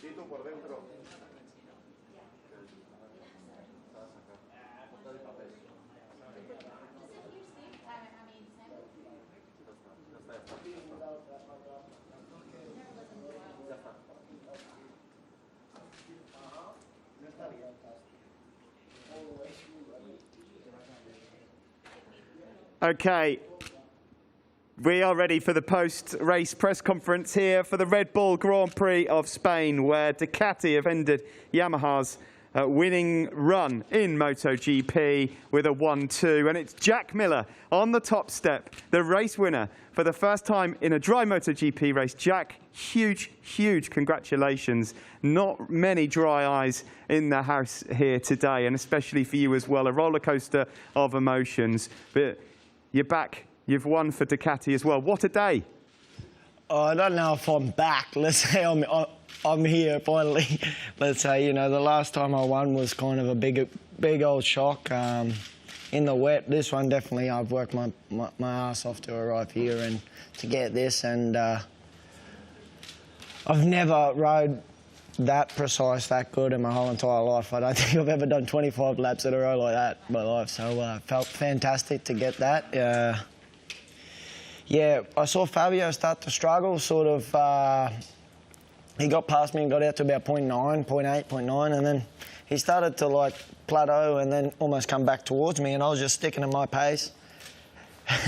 Tito por dentro. Okay, we are ready for the post-race press conference here for the Red Bull Grand Prix of Spain, where Ducati have ended Yamaha's winning run in MotoGP with a 1-2. And it's Jack Miller on the top step, the race winner for the first time in a dry MotoGP race. Jack, huge, huge congratulations. Not many dry eyes in the house here today, and especially for you as well. A roller coaster of emotions. But you're back. You've won for Ducati as well. What a day. Oh, I don't know if I'm back. Let's say I'm here finally. Let's say, you know, the last time I won was kind of a big old shock. In the wet, this one definitely I've worked my ass off to arrive here and to get this. And I've never rode that precise, that good in my whole entire life. I don't think I've ever done 25 laps in a row like that in my life. So felt fantastic to get that. Yeah, I saw Fabio start to struggle, sort of. He got past me and got out to about 0.9, 0.8, 0.9, and then he started to like plateau and then almost come back towards me, and I was just sticking to my pace.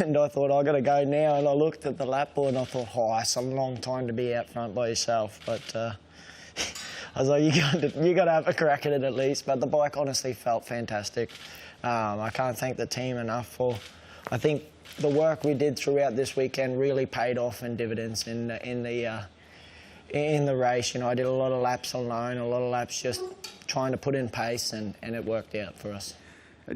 And I thought, I got to go now. And I looked at the lap board and I thought, oh, it's a long time to be out front by yourself. But I was like, you got to have a crack at it at least. But the bike honestly felt fantastic. I can't thank the team enough for, I think, the work we did throughout this weekend really paid off in dividends in the race. You know, I did a lot of laps alone, a lot of laps just trying to put in pace, and it worked out for us.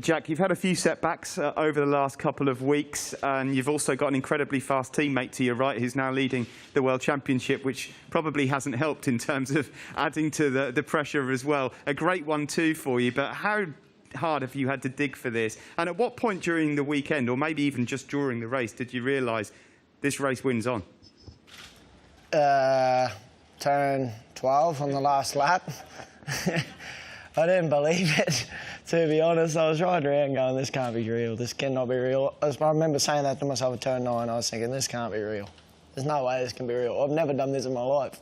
Jack, you've had a few setbacks over the last couple of weeks, and you've also got an incredibly fast teammate to your right who's now leading the World Championship, which probably hasn't helped in terms of adding to the pressure as well. A great 1-2 for you, but how hard have you had to dig for this? And at what point during the weekend, or maybe even just during the race, did you realise this race wins on? Turn 12 on the last lap. I didn't believe it, to be honest. I was riding around going, this can't be real, this cannot be real. I remember saying that to myself at turn 9. I was thinking, this can't be real. There's no way this can be real. I've never done this in my life.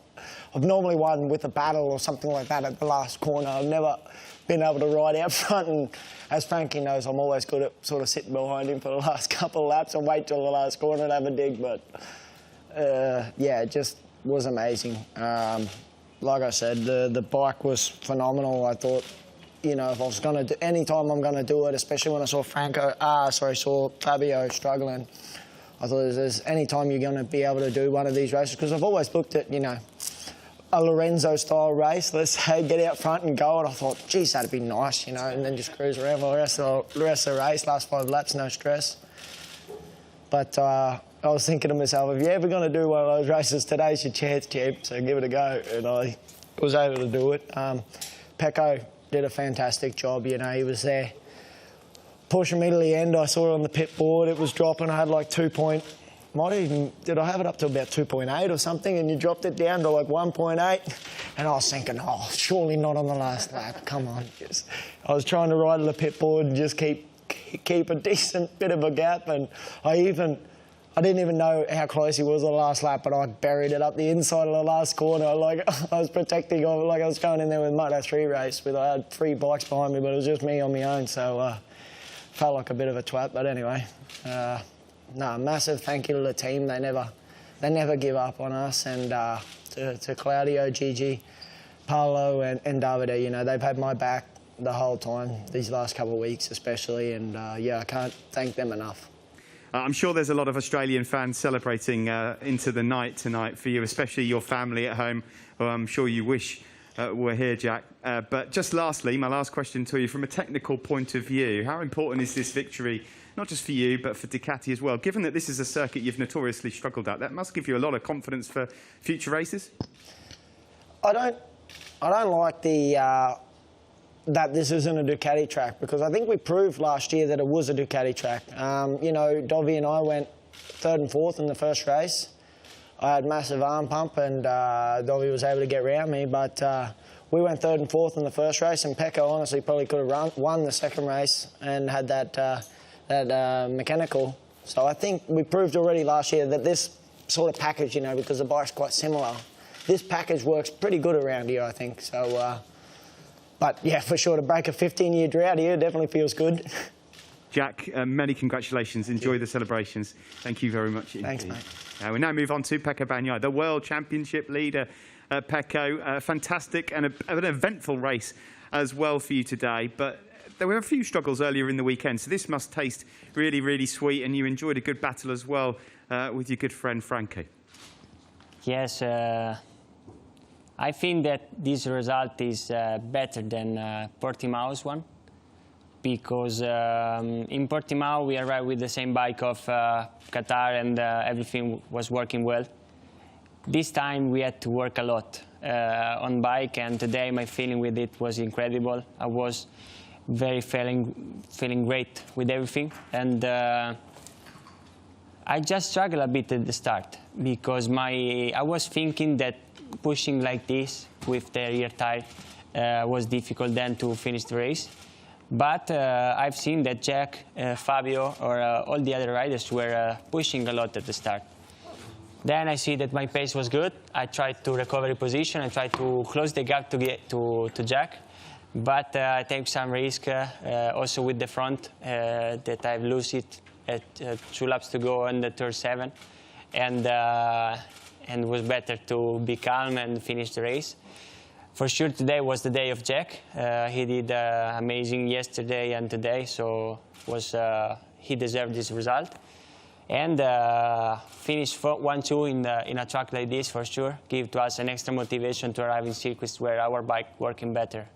I've normally won with a battle or something like that at the last corner. I've never been able to ride out front, and as Frankie knows, I'm always good at sort of sitting behind him for the last couple of laps and wait till the last corner and have a dig. But yeah, it just was amazing. Like I said, the bike was phenomenal. I thought, you know, if I was going to do, any time I'm going to do it, especially when I saw saw Fabio struggling, I thought there's any time you're going to be able to do one of these races, because I've always looked at, you know, a Lorenzo-style race, let's say, get out front and go, and I thought, geez, that'd be nice, you know, and then just cruise around for the rest of the race, last 5 laps, no stress. But I was thinking to myself, if you're ever going to do one of those races, today's your chance, champ, so give it a go. And I was able to do it. Pecco did a fantastic job, you know, he was there pushing me to the end. I saw it on the pit board, it was dropping. I had like did I have it up to about 2.8 or something, and you dropped it down to like 1.8, and I was thinking, oh, surely not on the last lap, come on. I was trying to ride to the pit board and just keep a decent bit of a gap, and I didn't even know how close he was on the last lap, but I buried it up the inside of the last corner. Like I was protecting, like I was going in there with Moto3 race. I had 3 bikes behind me, but it was just me on my own, so felt like a bit of a twat. But anyway, no, massive thank you to the team. They never give up on us, and to Claudio, Gigi, Paolo and Davide, you know, they've had my back the whole time, these last couple of weeks especially, and yeah, I can't thank them enough. I'm sure there's a lot of Australian fans celebrating into the night tonight for you, especially your family at home, who I'm sure you wish were here, Jack. But just lastly, my last question to you, from a technical point of view, how important is this victory, not just for you, but for Ducati as well? Given that this is a circuit you've notoriously struggled at, that must give you a lot of confidence for future races? I don't like that this isn't a Ducati track, because I think we proved last year that it was a Ducati track. You know, Dovi and I went 3rd and 4th in the first race. I had massive arm pump and Dovi was able to get around me, but we went 3rd and 4th in the first race, and Pecco honestly probably could have won the second race and had that mechanical. So I think we proved already last year that this sort of package, you know, because the bike's quite similar, this package works pretty good around here, I think. So, but yeah, for sure, to break a 15-year drought here definitely feels good. Jack, many congratulations. Enjoy the celebrations. Thank you very much indeed. Thanks, mate. We now move on to Pecco Bagnaia, the World Championship leader. Pecco, fantastic and an eventful race as well for you today. But there were a few struggles earlier in the weekend, so this must taste really, really sweet. And you enjoyed a good battle as well with your good friend Franco. Yes, I think that this result is better than Portimao's one, because in Portimao we arrived with the same bike of Qatar and everything was working well. This time we had to work a lot on bike, and today my feeling with it was incredible. I was very feeling great with everything, and I just struggled a bit at the start, because I was thinking that pushing like this with the rear tire was difficult then to finish the race. But I've seen that Jack, Fabio, or all the other riders were pushing a lot at the start. Then I see that my pace was good. I tried to recover position. I tried to close the gap to get to Jack. But I take some risk also with the front, that I've lost it at 2 laps to go on the turn 7. And it was better to be calm and finish the race. For sure, today was the day of Jack. He did amazing yesterday and today, so he deserved this result. And finish 1-2 in a track like this, for sure, give to us an extra motivation to arrive in circuits where our bike working better.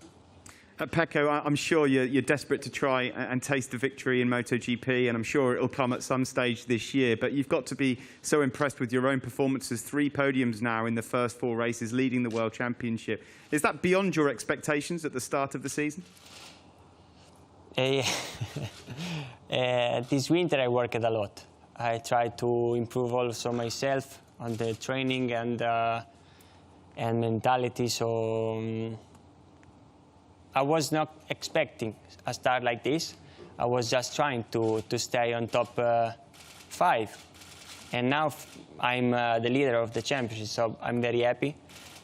Pecco, I'm sure you're desperate to try and taste the victory in MotoGP, and I'm sure it'll come at some stage this year. But you've got to be so impressed with your own performances. 3 podiums now in the first 4 races, leading the World Championship. Is that beyond your expectations at the start of the season? This winter I worked a lot. I tried to improve also myself on the training and mentality. So. I was not expecting a start like this. I was just trying to stay on top 5. And now I'm the leader of the championship, so I'm very happy.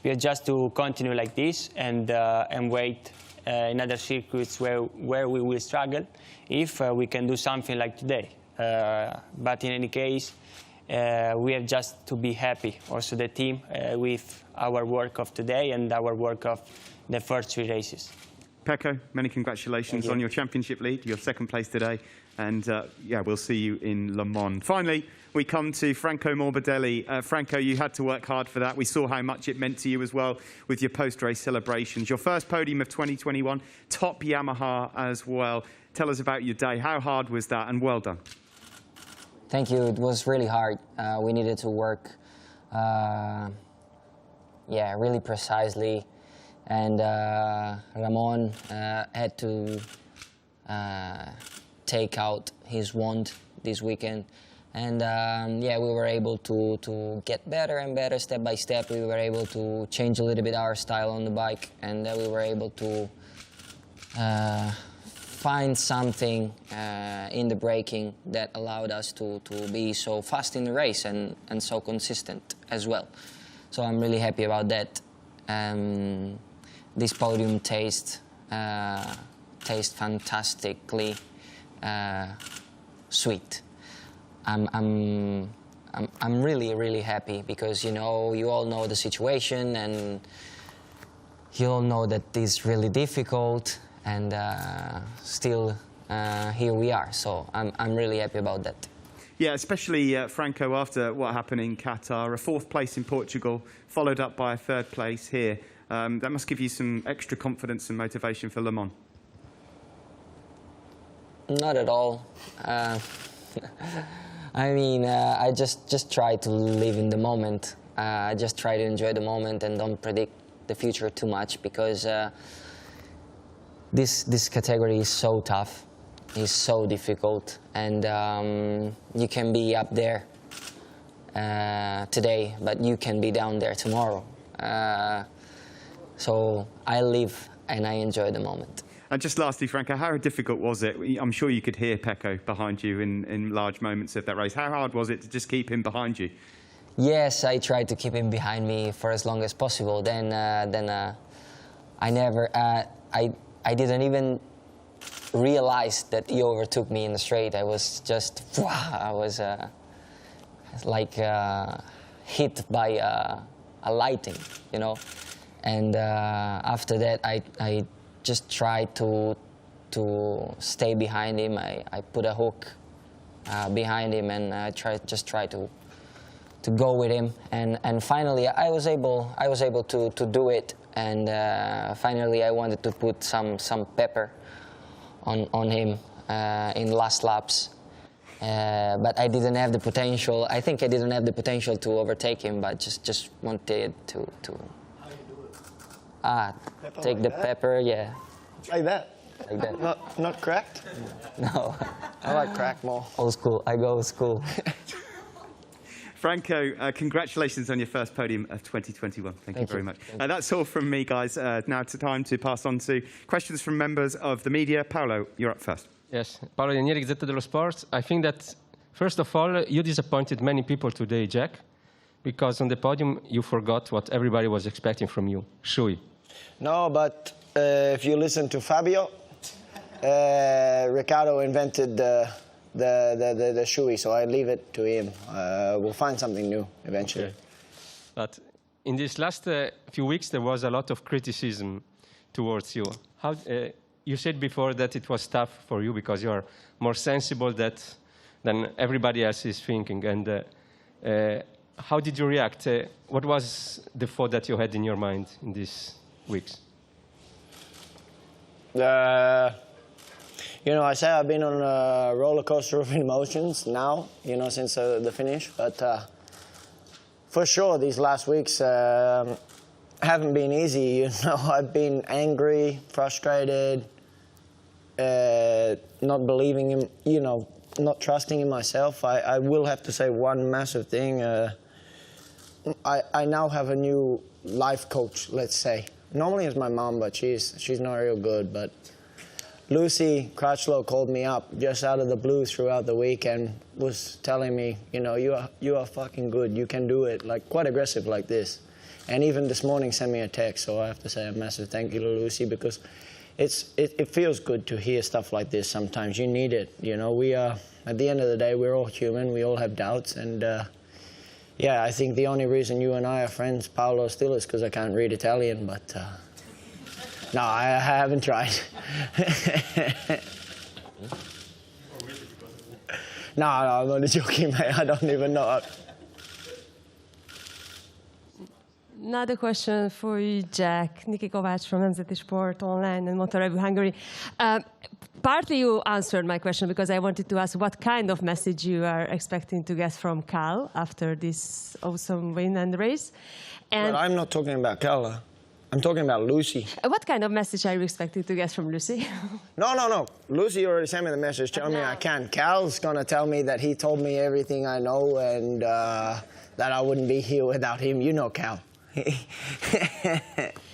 We have just to continue like this and wait in other circuits where we will struggle if we can do something like today. But in any case, we have just to be happy, also the team, with our work of today and our work of the first 3 races. Pecco, many congratulations on your championship lead, your 2nd place today, and yeah, we'll see you in Le Mans. Finally, we come to Franco Morbidelli. Franco, you had to work hard for that. We saw how much it meant to you as well with your post-race celebrations. Your first podium of 2021, top Yamaha as well. Tell us about your day. How hard was that, and well done. Thank you. It was really hard. We needed to work, really precisely. And Ramon had to take out his wand this weekend. And we were able to get better and better step by step. We were able to change a little bit our style on the bike, and we were able to find something in the braking that allowed us to be so fast in the race and so consistent as well. So I'm really happy about that. This podium tastes fantastically sweet. I'm really happy because you all know the situation, and you'll know that it's really difficult, and still here we are. So I'm really happy about that. Yeah, especially Franco, after what happened in Qatar, a 4th place in Portugal, followed up by a 3rd place here. That must give you some extra confidence and motivation for Le Mans. Not at all. I mean, I just try to live in the moment. I just try to enjoy the moment and don't predict the future too much, because this category is so tough, is so difficult, and you can be up there today, but you can be down there tomorrow. So I live and I enjoy the moment. And just lastly, Franco, how difficult was it? I'm sure you could hear Pecco behind you in large moments of that race. How hard was it to just keep him behind you? Yes, I tried to keep him behind me for as long as possible. Then I never, I didn't even realize that he overtook me in the straight. I was just, I was like hit by a lighting, you know. And after that, I just tried to stay behind him. I put a hook behind him, and I just tried to go with him. And finally, I was able to do it. And finally, I wanted to put some pepper on him in last laps. But I didn't have the potential. I think I didn't have the potential to overtake him, but just wanted to. How do you do it? Take the pepper, yeah. Like that? Like that. Not cracked? No. I like crack more. Old school. I go old school. Franco, congratulations on your first podium of 2021. Thank you very much. That's all from me, guys. Now it's time to pass on to questions from members of the media. Paolo, you're up first. Yes, Paolo Ianieri, Gazzetta dello Sport. I think that, first of all, you disappointed many people today, Jack, because on the podium you forgot what everybody was expecting from you, Shui. No, but if you listen to Fabio, Ricciardo invented the Shui, so I leave it to him. We'll find something new eventually. Okay. But in these last few weeks, there was a lot of criticism towards you. How, you said before that it was tough for you because you are more sensible than everybody else is thinking. And how did you react? What was the thought that you had in your mind in these weeks? You know, I say I've been on a roller coaster of emotions now, you know, since the finish. But for sure, these last weeks haven't been easy. You know, I've been angry, frustrated, not believing in, you know, not trusting in myself. I will have to say one massive thing. I now have a new life coach, let's say. Normally it's my mom, but she's not real good. But Lucy Crutchlow called me up just out of the blue throughout the week and was telling me, you know, you are fucking good. You can do it. Like, quite aggressive like this. And even this morning sent me a text. So I have to say a massive thank you to Lucy, because it feels good to hear stuff like this sometimes. You need it. You know, we are, at the end of the day, we're all human. We all have doubts. And yeah, I think the only reason you and I are friends, Paolo, still is because I can't read Italian. But no, I haven't tried. No, I'm only joking, mate. I don't even know. Another question for you, Jack. Niki Kovács from Nemzeti Sport Online and Motor Review Hungary. Partly you answered my question because I wanted to ask what kind of message you are expecting to get from Cal after this awesome win and race. And But I'm not talking about Cal. I'm talking about Lucy. what kind of message are you expecting to get from Lucy? No. Lucy already sent me the message telling me I can. Cal's going to tell me that he told me everything I know and that I wouldn't be here without him. You know Cal.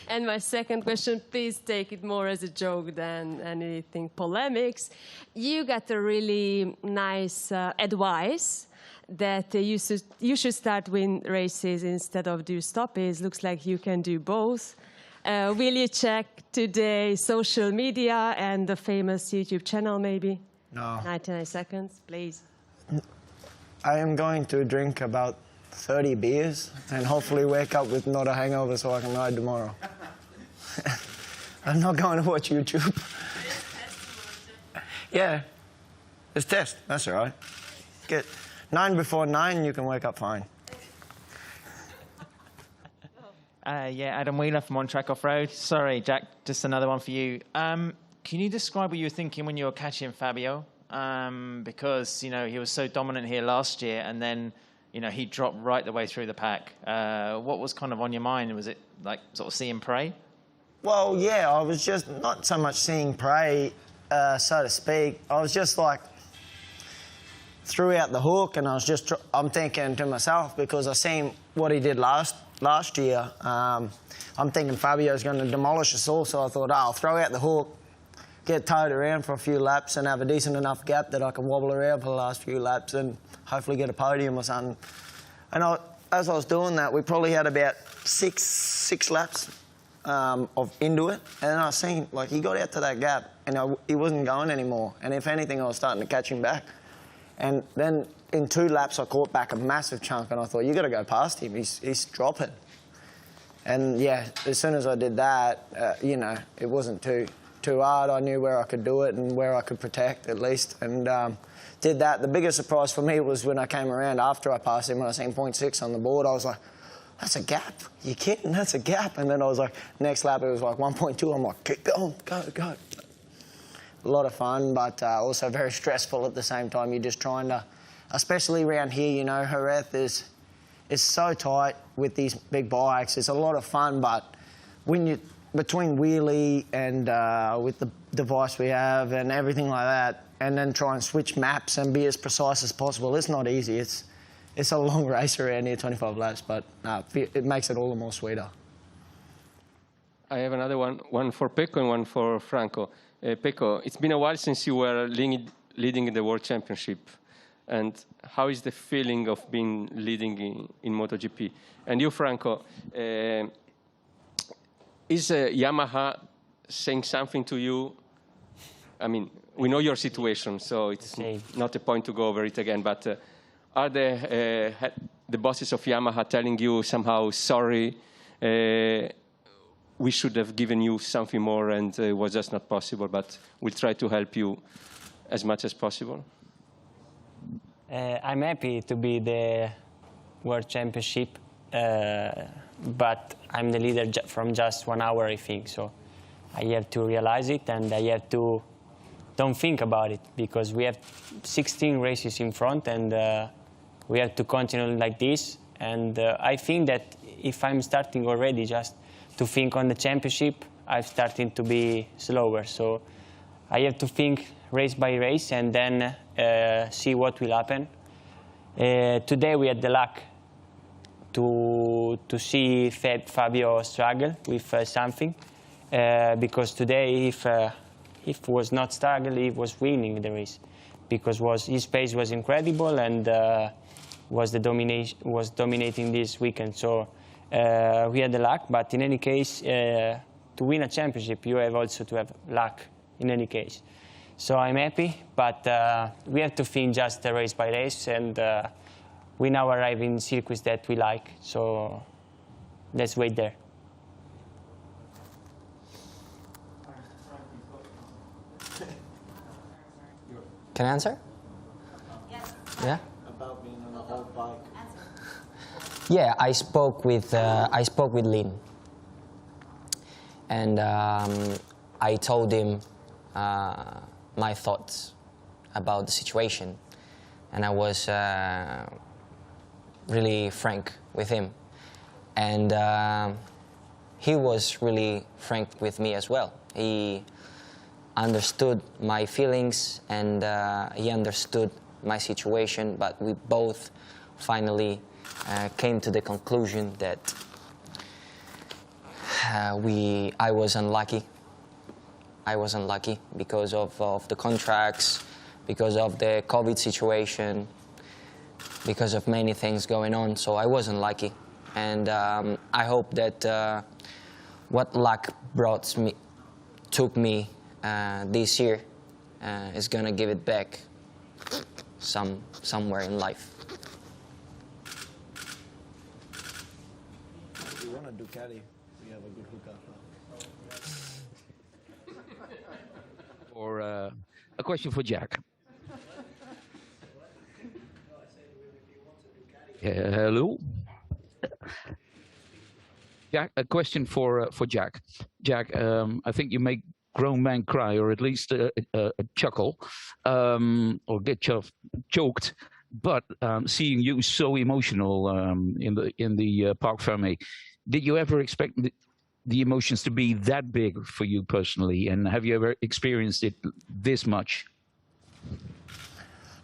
And my second question, please take it more as a joke than anything polemics. You got a really nice advice that you should start win races instead of do stoppages. Looks like you can do both. Will you check today social media and the famous YouTube channel maybe? No. 99 seconds, please. I am going to drink about 30 beers and hopefully wake up with not a hangover so I can ride tomorrow. I'm not going to watch YouTube. Yeah, it's test. That's all right. Get 9 before 9, you can wake up fine. Yeah, Adam Wheeler from On Track Off Road. Sorry, Jack, just another one for you. Can you describe what you were thinking when you were catching Fabio? Because, you know, he was so dominant here last year, and then, you know, he dropped right the way through the pack. What was kind of on your mind? Was it like sort of seeing prey? Well, yeah, I was just not so much seeing prey, so to speak. I was just like, threw out the hook, and I'm thinking to myself, because I seen what he did last year. I'm thinking Fabio's going to demolish us all, so I thought, I'll throw out the hook, get towed around for a few laps, and have a decent enough gap that I can wobble around for the last few laps and hopefully get a podium or something. And as I was doing that, we probably had about six laps into it, and then I seen, like, he got out to that gap, and he wasn't going anymore. And if anything, I was starting to catch him back. And then in 2 laps, I caught back a massive chunk, and I thought, you got to go past him. He's dropping. And yeah, as soon as I did that, you know, it wasn't too hard. I knew where I could do it and where I could protect at least, and did that. The biggest surprise for me was when I came around after I passed him and I seen 0.6 on the board. I was like, that's a gap. You kidding? That's a gap. And then I was like, next lap it was like 1.2. I'm like, keep going, go. A lot of fun, but also very stressful at the same time. You're just trying to, especially around here, you know, Jerez is so tight with these big bikes. It's a lot of fun, but when you between wheelie and with the device we have and everything like that, and then try and switch maps and be as precise as possible, it's not easy. It's a long race around here, 25 laps, but it makes it all the more sweeter. I have another one for Pecco and one for Franco. Pecco, it's been a while since you were leading the World Championship. And how is the feeling of being leading in MotoGP? And you, Franco, is Yamaha saying something to you? I mean, we know your situation, so it's not a point to go over it again, but are the bosses of Yamaha telling you somehow, sorry, we should have given you something more and it was just not possible, but we'll try to help you as much as possible? I'm happy to be the World Championship, but I'm the leader from just 1 hour, I think. So I have to realize it, and I have to don't think about it, because we have 16 races in front, and we have to continue like this. And I think that if I'm starting already just to think on the championship, I'm starting to be slower. So I have to think race by race and then see what will happen. Today we had the luck to see Fabio struggle with something, because today if was not struggle, he was winning the race, because his pace was incredible and was dominating this weekend. So we had the luck, but in any case, to win a championship, you have also to have luck in any case. So I'm happy, but we have to think just race by race, and we now arrive in circuits that we like. So let's wait there. Can I answer? Yes. Yeah. About being on the old bike. Yeah, I spoke with Lynn, and I told him my thoughts about the situation, and I was really frank with him, and he was really frank with me as well. He understood my feelings, and he understood my situation, but we both finally came to the conclusion that I was unlucky. I was unlucky because of the contracts, because of the COVID situation, because of many things going on. So I was unlucky, and I hope that what luck took me this year is gonna give it back somewhere in life. If you want a Ducati, we have a good hookup. question for Jack. Hello. Jack, a question for Jack. Jack, I think you make grown men cry, or at least a chuckle, or get choked. But seeing you so emotional in the Parc Fermé, did you ever expect the emotions to be that big for you personally? And have you ever experienced it this much?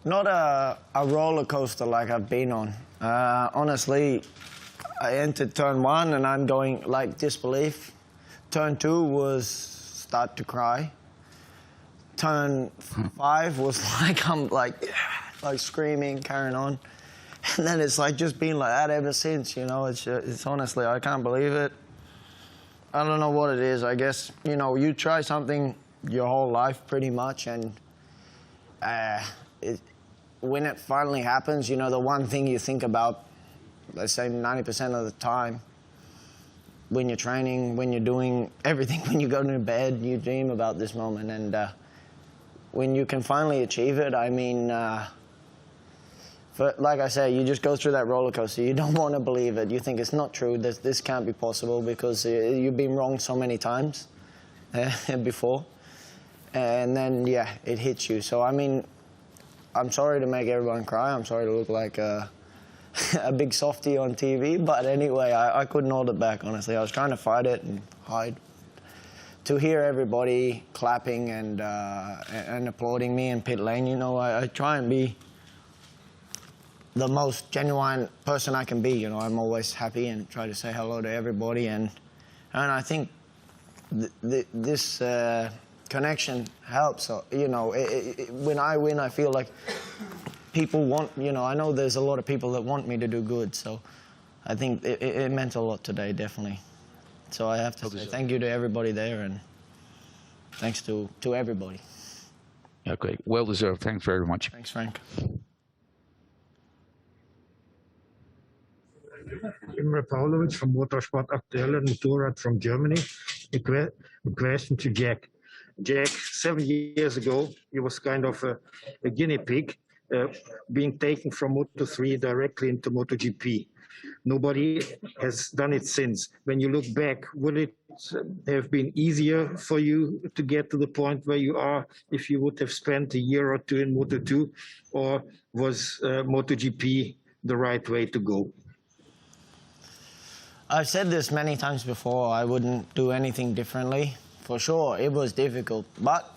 Not a roller coaster like I've been on. Honestly, I entered turn 1 and I'm going like disbelief. Turn 2 was start to cry. Turn 5 was like I'm like screaming, carrying on. And then it's like just been like that ever since, you know. It's honestly, I can't believe it. I don't know what it is. I guess, you know, you try something your whole life pretty much, and when it finally happens, you know, the one thing you think about, let's say 90% of the time, when you're training, when you're doing everything, when you go to bed, you dream about this moment. And when you can finally achieve it, I mean, like I say, you just go through that roller coaster. You don't want to believe it. You think it's not true. This can't be possible because you've been wrong so many times before. And then, yeah, it hits you. So, I mean, I'm sorry to make everyone cry. I'm sorry to look like a big softie on TV. But anyway, I couldn't hold it back, honestly. I was trying to fight it and hide. To hear everybody clapping and applauding me in pit lane, you know, I try and be the most genuine person I can be. You know, I'm always happy and try to say hello to everybody. And I think this connection helps. So, you know, when I win, I feel like people want, you know, I know there's a lot of people that want me to do good. So I think it meant a lot today, definitely. So I have to say thank you to everybody there, and thanks to everybody. Okay, well deserved. Thanks very much. Thanks, Frank. Imre Pavlovic from Motorsport Aktuell and Motorrad from Germany. A question to Jack. Jack, 7 years ago, he was kind of a guinea pig being taken from Moto3 directly into MotoGP. Nobody has done it since. When you look back, would it have been easier for you to get to the point where you are if you would have spent a year or two in Moto2, or was MotoGP the right way to go? I've said this many times before, I wouldn't do anything differently. For sure, it was difficult, but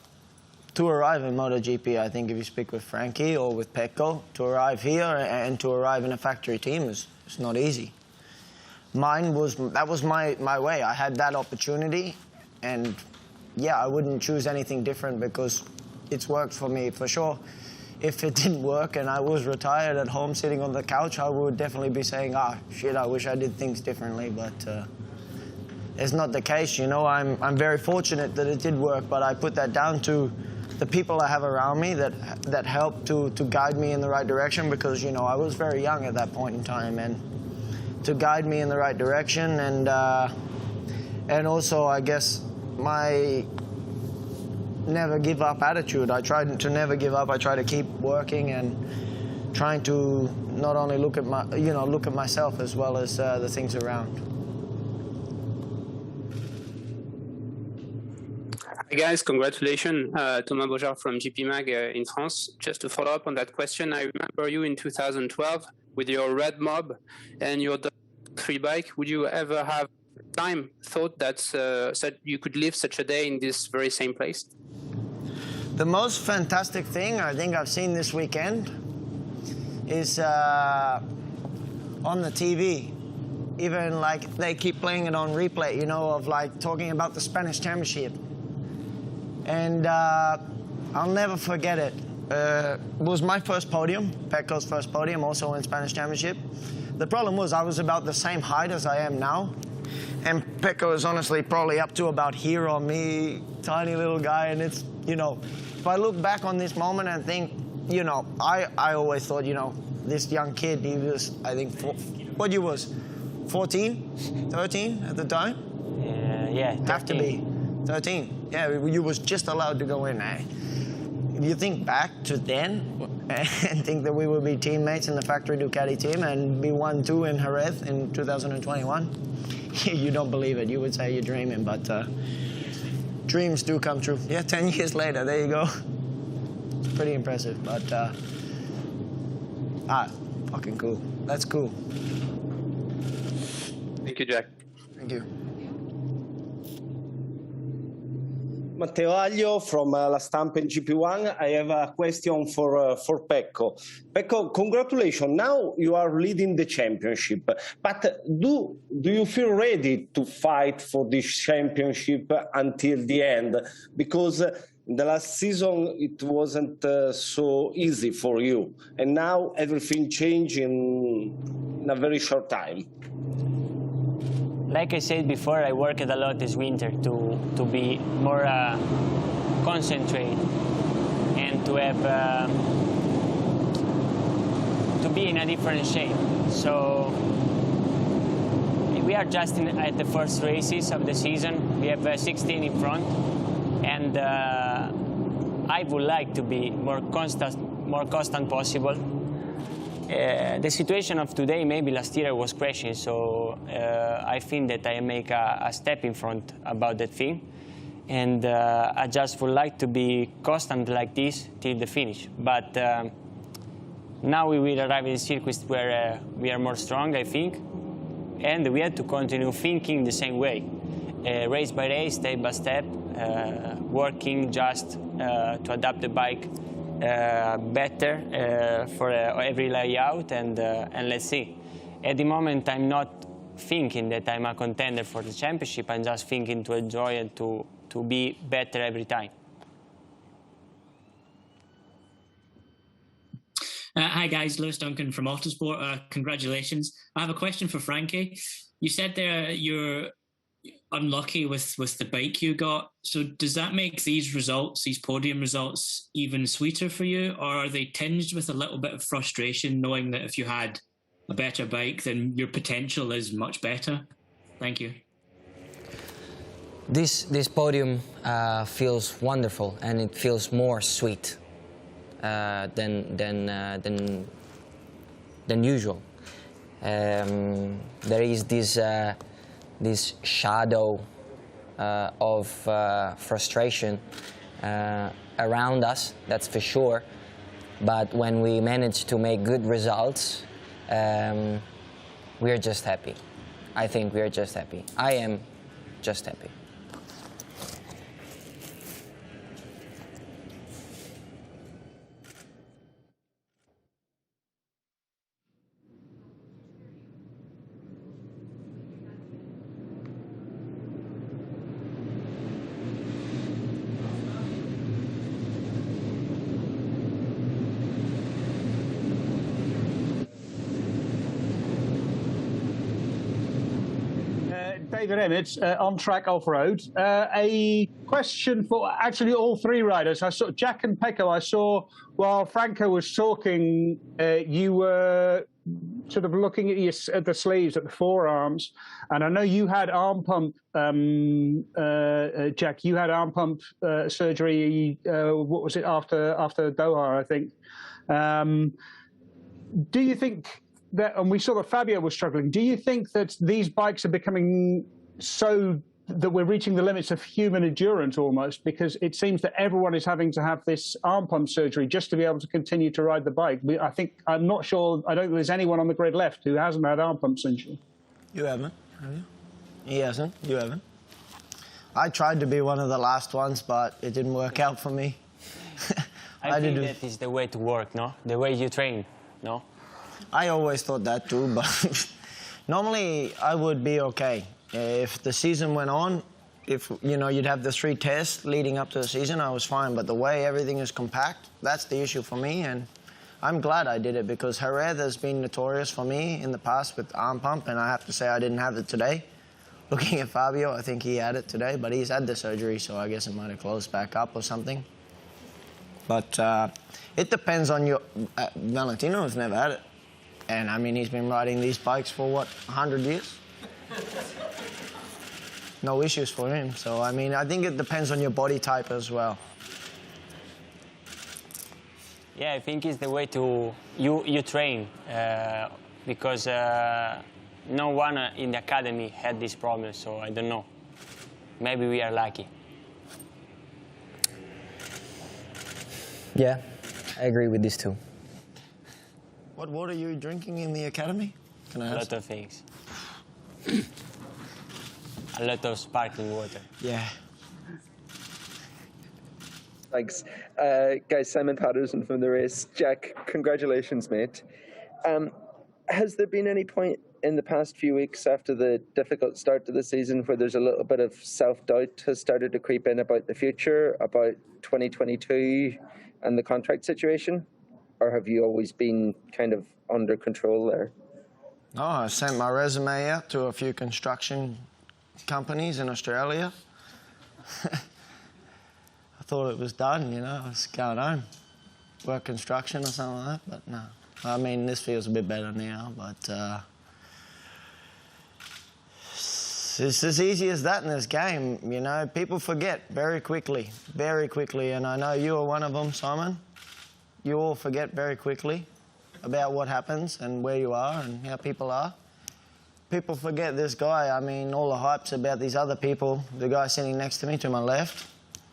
to arrive in MotoGP, I think if you speak with Frankie or with Pecco, to arrive here and to arrive in a factory team is not easy. That was my way. I had that opportunity, and yeah, I wouldn't choose anything different because it's worked for me, for sure. If it didn't work and I was retired at home sitting on the couch, I would definitely be saying, shit, I wish I did things differently, but it's not the case, you know. I'm very fortunate that it did work, but I put that down to the people I have around me that helped to guide me in the right direction, because, you know, I was very young at that point in time, and to guide me in the right direction, and also, I guess, my never give up attitude. I tried to never give up. I try to keep working and trying to not only look at myself as well as the things around. Hi guys, congratulations. Thomas Beaujard from GP Mag in France. Just to follow up on that question, I remember you in 2012 with your Red Mob and your 3 bike. Would you ever have thought that you could live such a day in this very same place? The most fantastic thing I think I've seen this weekend is on the TV. Even like they keep playing it on replay, you know, of like talking about the Spanish Championship. And I'll never forget it. It was my first podium, Pecco's first podium, also in Spanish Championship. The problem was I was about the same height as I am now. And Pecco is honestly probably up to about here on me, tiny little guy. And it's, you know, if I look back on this moment and think, you know, I always thought, you know, this young kid, he was, I think, what you was, 14, 13 at the time? Yeah, 13. Have to be 13. Yeah, you was just allowed to go in. if you think back to then and think that we would be teammates in the factory Ducati team and be 1-2 in Jerez in 2021, you don't believe it. You would say you're dreaming, but dreams do come true. Yeah, 10 years later, there you go. It's pretty impressive, but fucking cool. That's cool. Thank you, Jack. Thank you. Matteo Aglio from La Stampa in GP1. I have a question for Pecco. Pecco, congratulations. Now you are leading the championship. But do you feel ready to fight for this championship until the end? Because in the last season it wasn't so easy for you, and now everything changed in a very short time. Like I said before, I worked a lot this winter to be more concentrated and to have to be in a different shape. So we are just at the first races of the season. We have 16 in front, and I would like to be more constant possible. The situation of today, maybe last year I was crashing, so I think that I make a step in front about that thing. And I just would like to be constant like this till the finish. But now we will arrive in a circuit where we are more strong, I think. And we have to continue thinking the same way. Race by race, step by step, working just to adapt the bike better for every layout, and let's see. At the moment, I'm not thinking that I'm a contender for the championship. I'm just thinking to enjoy and to be better every time. Hi guys, Lewis Duncan from Autosport. Congratulations. I have a question for Frankie. You said there you're unlucky with the bike you got. So does that make these results, these podium results, even sweeter for you? Or are they tinged with a little bit of frustration knowing that if you had a better bike, then your potential is much better? Thank you. This podium feels wonderful, and it feels more sweet than usual. There is this shadow of frustration around us, that's for sure. But when we manage to make good results, we're just happy. I think we're just happy. I am just happy. David Emmett, On Track Off-Road. A question for actually all three riders. I saw Jack and Pecco. I saw while Franco was talking, you were sort of looking at the sleeves, at the forearms, and I know you had arm pump. Jack, you had arm pump surgery. What was it after Doha? I think. Do you think that, and we saw that Fabio was struggling, do you think that these bikes are becoming so that we're reaching the limits of human endurance almost, because it seems that everyone is having to have this arm pump surgery just to be able to continue to ride the bike? I'm not sure, I don't think there's anyone on the grid left who hasn't had arm pump surgery. You haven't, have you? He hasn't, you haven't. I tried to be one of the last ones, but it didn't work out for me. I think that is the way to work, no? The way you train, no? I always thought that too, but normally I would be okay. If the season went on, if you'd have the 3 tests leading up to the season, I was fine. But the way everything is compact, that's the issue for me, and I'm glad I did it, because Jerez has been notorious for me in the past with arm pump, and I have to say I didn't have it today. Looking at Fabio, I think he had it today, but he's had the surgery, so I guess it might have closed back up or something. But it depends on your... Valentino has never had it. And, I mean, he's been riding these bikes for, what, 100 years? No issues for him. So, I mean, I think it depends on your body type as well. Yeah, I think it's the way to you train because no one in the academy had this problem, so I don't know. Maybe we are lucky. Yeah, I agree with this too. What water are you drinking in the academy? Can I A ask? lot of things. A lot of sparkling water. Yeah. Thanks. Guys, Simon Patterson from the race. Jack, congratulations, mate. Has there been any point in the past few weeks after the difficult start to the season where there's a little bit of self-doubt has started to creep in about the future, about 2022 and the contract situation? Or have you always been kind of under control there? Oh, I sent my resume out to a few construction companies in Australia. I thought it was done, you know, I was going home, work construction or something like that, but no. I mean, this feels a bit better now, but it's as easy as that in this game, you know. People forget very quickly, and I know you are one of them, Simon. You all forget very quickly about what happens and where you are and how people are. People forget this guy. I mean, all the hypes about these other people, the guy sitting next to me to my left,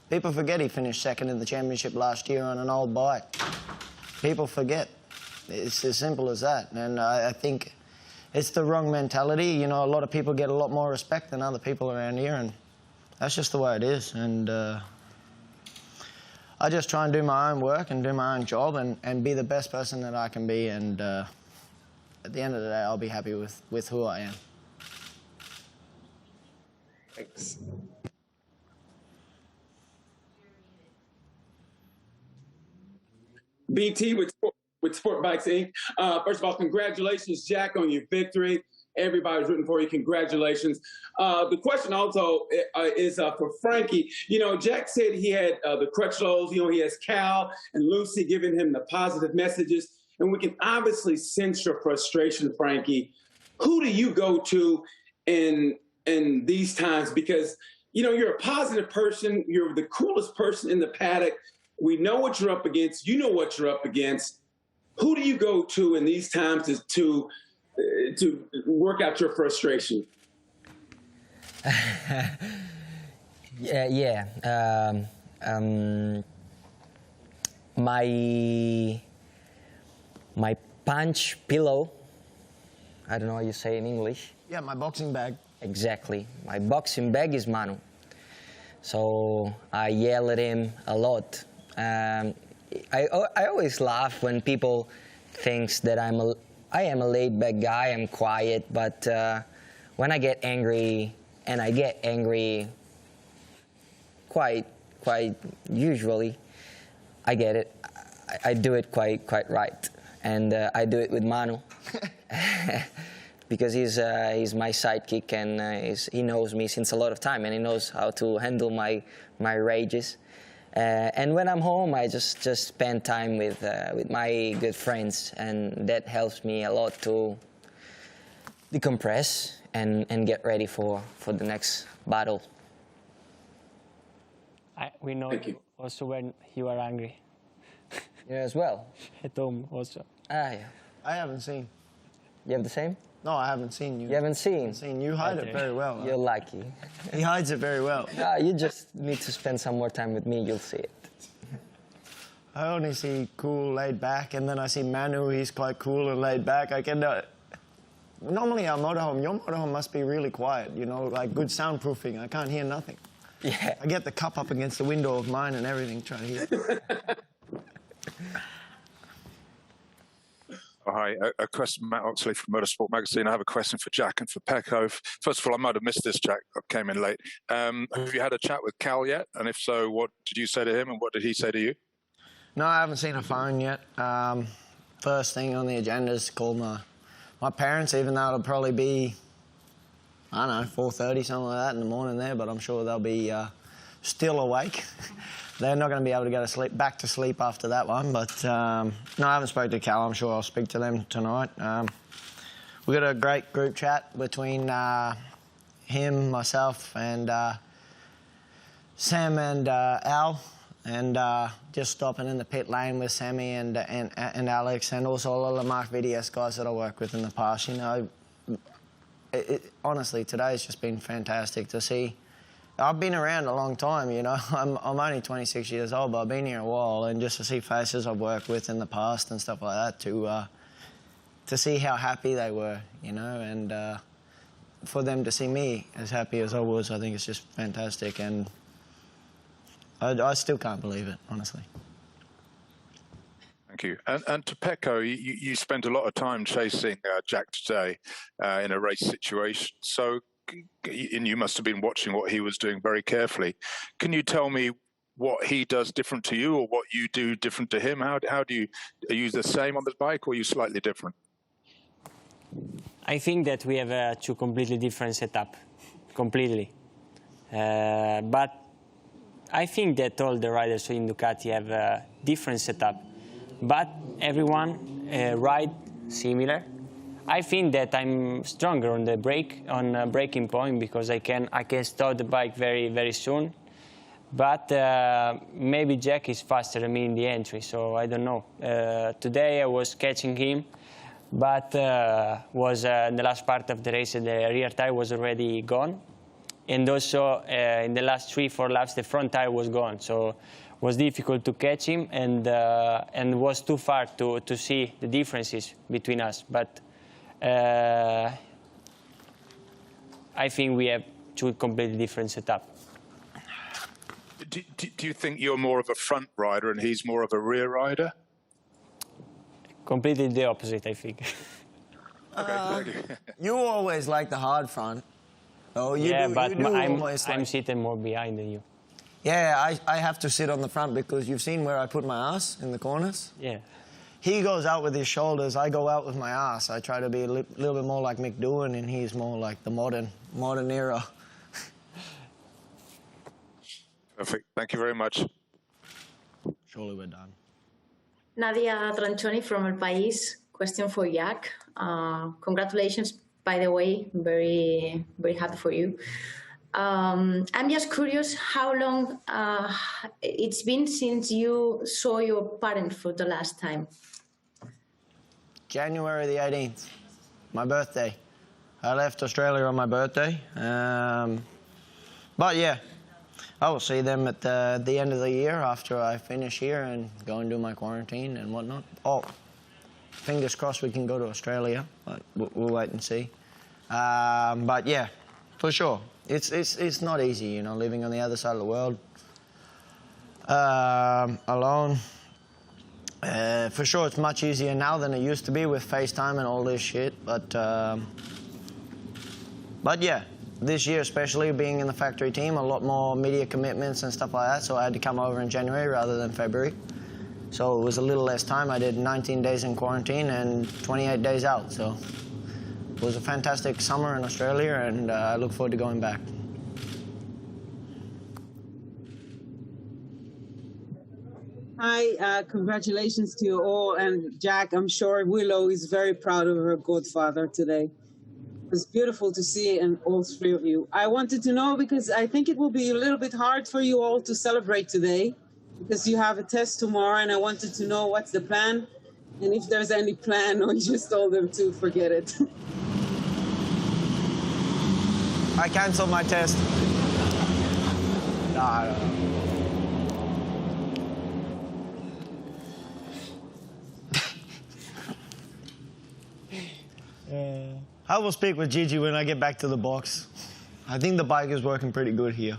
people forget he finished second in the championship last year on an old bike. People forget. It's as simple as that. And I think it's the wrong mentality. You know, a lot of people get a lot more respect than other people around here, and that's just the way it is. And I just try and do my own work and do my own job and be the best person that I can be. And at the end of the day, I'll be happy with who I am. Thanks. BT with Sport Bikes Inc. First of all, congratulations, Jack, on your victory. Everybody's rooting for you. Congratulations. The question also is for Frankie. You know, Jack said he had the Crutchlows. You know, he has Cal and Lucy giving him the positive messages. And we can obviously sense your frustration, Frankie. Who do you go to in these times? Because, you know, you're a positive person. You're the coolest person in the paddock. We know what you're up against. You know what you're up against. Who do you go to in these times to work out your frustration? My punch pillow, I don't know how you say in English. Yeah, my boxing bag. Exactly. My boxing bag is Manu. So I yell at him a lot. I always laugh when people think that I am a laid-back guy, I'm quiet, but when I get angry, and I get angry quite usually, I get it. I do it quite right, and I do it with Manu because he's my sidekick, and he knows me since a lot of time, and he knows how to handle my rages. And when I'm home, I just spend time with my good friends, and that helps me a lot to decompress and get ready for the next battle. We know also when you are angry. Yeah, as well. At home also. Ah, yeah. I haven't seen. You have the same? No, I haven't seen you. You haven't seen? I haven't seen. You hide it very well. You're lucky. He hides it very well. No, you just need to spend some more time with me, you'll see it. I only see cool, laid back, and then I see Manu, he's quite cool and laid back. I can, normally our motorhome, your motorhome must be really quiet, you know, like good soundproofing. I can't hear nothing. Yeah. I get the cup up against the window of mine and everything, trying to hear. Hi, a question, Matt Oxley from Motorsport Magazine. I have a question for Jack and for Pecco. First of all, I might have missed this, Jack. I came in late. Have you had a chat with Cal yet? And if so, what did you say to him and what did he say to you? No, I haven't seen a phone yet. First thing on the agenda is to call my parents, even though it'll probably be, I don't know, 4:30, something like that in the morning there, but I'm sure they'll be still awake. They're not going to be able to go to sleep, back to sleep after that one. But no, I haven't spoken to Cal. I'm sure I'll speak to them tonight. We've got a great group chat between him, myself, and Sam and Al. and just stopping in the pit lane with Sammy and Alex, and also all of the Mark VDS guys that I worked with in the past. You know, honestly, today's just been fantastic to see. I've been around a long time, you know. I'm only 26 years old, but I've been here a while, and just to see faces I've worked with in the past and stuff like that, to see how happy they were, you know, and for them to see me as happy as I was, I think it's just fantastic, and I still can't believe it, honestly. Thank you. And to Pecco, you spent a lot of time chasing Jack today in a race situation. So, and you must have been watching what he was doing very carefully. Can you tell me what he does different to you, or what you do different to him? How do are you the same on the bike, or are you slightly different? I think that we have two completely different setups, completely. But I think that all the riders in Ducati have a different setup, but everyone ride similar. I think that I'm stronger on the braking point, because I can start the bike very soon. But maybe Jack is faster than me in the entry, so I don't know. Today I was catching him, but was in the last part of the race, the rear tire was already gone, and also in the last 3-4 laps the front tire was gone, so it was difficult to catch him, and was too far to see the differences between us. But I think we have two completely different setups. Do you think you're more of a front rider and he's more of a rear rider? Completely the opposite, I think. You always like the hard front. Oh, I'm sitting more behind than you. Yeah, I have to sit on the front because you've seen where I put my ass in the corners. Yeah. He goes out with his shoulders, I go out with my ass. I try to be a little bit more like Mick Doohan, and he's more like the modern era. Perfect. Thank you very much. Surely we're done. Nadia Tranchoni from El País. Question for Jack. Congratulations, by the way. Very happy for you. I'm just curious how long it's been since you saw your parents for the last time. January the 18th, my birthday. I left Australia on my birthday. But yeah, I will see them at the end of the year after I finish here and go and do my quarantine and whatnot. Oh, fingers crossed we can go to Australia, but we'll wait and see. But yeah, for sure. It's not easy, you know, living on the other side of the world, alone. For sure, it's much easier now than it used to be with FaceTime and all this shit. But yeah, this year especially, being in the factory team, a lot more media commitments and stuff like that. So I had to come over in January rather than February. So it was a little less time. I did 19 days in quarantine and 28 days out. So it was a fantastic summer in Australia, and I look forward to going back. Hi, congratulations to you all. And Jack, I'm sure Willow is very proud of her godfather today. It's beautiful to see in all three of you. I wanted to know, because I think it will be a little bit hard for you all to celebrate today, because you have a test tomorrow, and I wanted to know what's the plan, and if there's any plan, or you just told them to forget it. I canceled my test. No. I will speak with Gigi when I get back to the box. I think the bike is working pretty good here.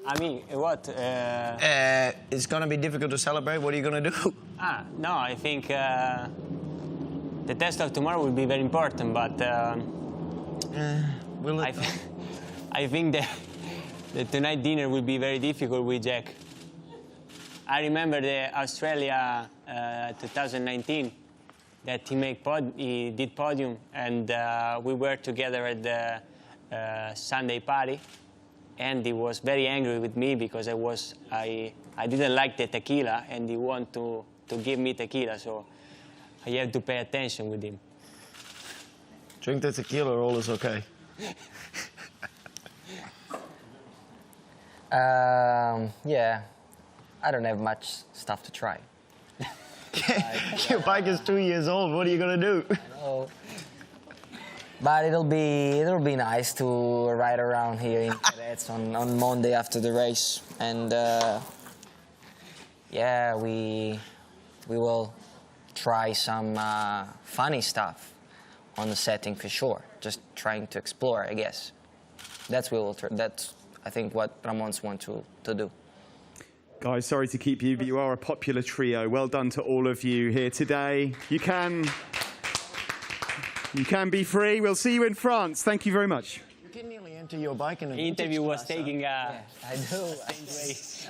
I mean, what? It's going to be difficult to celebrate. What are you going to do? No, I think the test of tomorrow will be very important, but I think the tonight dinner will be very difficult with Jack. I remember the Australia 2019 that he did podium, and we were together at the Sunday party, and he was very angry with me because I didn't like the tequila, and he wanted to give me tequila, so I have to pay attention with him. Drink the tequila, all is okay. Yeah, I don't have much stuff to try. Your bike is 2 years old. What are you gonna do? Oh. But it'll be nice to ride around here in Cadets on Monday after the race, and yeah, we will try some funny stuff on the setting for sure. Just trying to explore, I guess. That's I think what Ramons wants to do. Guys, sorry to keep you, but you are a popular trio. Well done to all of you here today. You can be free. We'll see you in France. Thank you very much. You can nearly enter your bike in an The interview was taking I do. race.